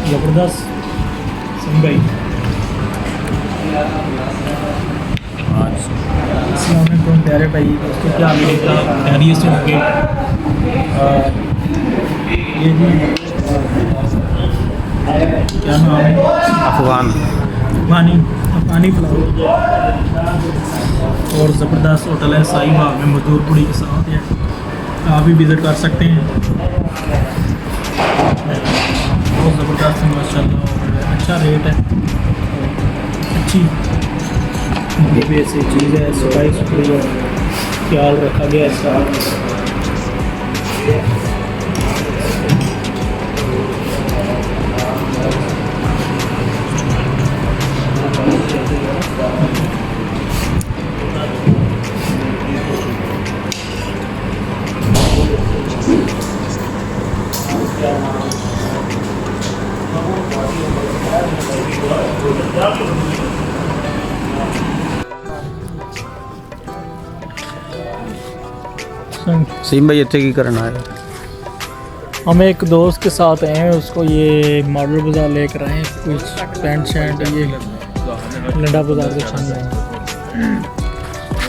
ज़बरदस्त सिंह भाई। अस्सलाम वालेकुम प्यारे भाई दोस्तों, क्या हाल है? खैरियत से होंगे? ये जी क्या नाम है? अफगान पानी पिलाओ। और ज़बरदस्त होटल है साई बाग में, मजदूरपुरी के साथ है, आप भी विज़िट कर सकते हैं। बहुत ज़बरदस्त है माशाल्लाह, और अच्छा रेट है, अच्छी ऐसी चीज़ है, सफाई सुथरी है, ख्याल रखा गया इसका। सीम भाई इतने की करना है। हम एक दोस्त के साथ आए हैं, उसको ये मॉडल बाज़ार लेकर आए हैं, कुछ पैंट शर्ट ये लंडा बाज़ार के सामने है।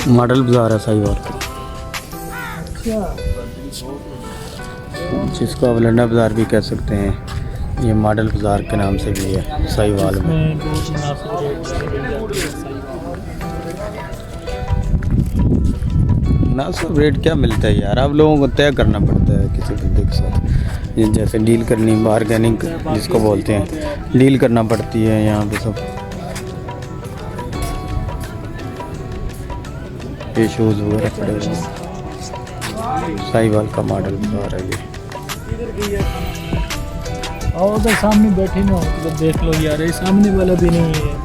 मॉडल बाजार है साहिवाल का, जिसको आप लंडा बाज़ार भी कह सकते हैं। ये मॉडल बाज़ार के नाम से भी है साहिवाल में। बहुत मुनासिब रेट ना सब रेट क्या मिलता है यार, आप लोगों को तय करना पड़ता है किसी बंदे के साथ। ये जैसे डील करनी, बारगेनिंग जिसको बोलते हैं, डील करना पड़ती है यहाँ पे सब। ये शूज़ वगैरह पड़े हुए हैं, साहिवाल का मॉडल बाज़ार है ये। और उधर सामने बैठे ना हो तो देख लो यार, ये सामने वाला भी नहीं है।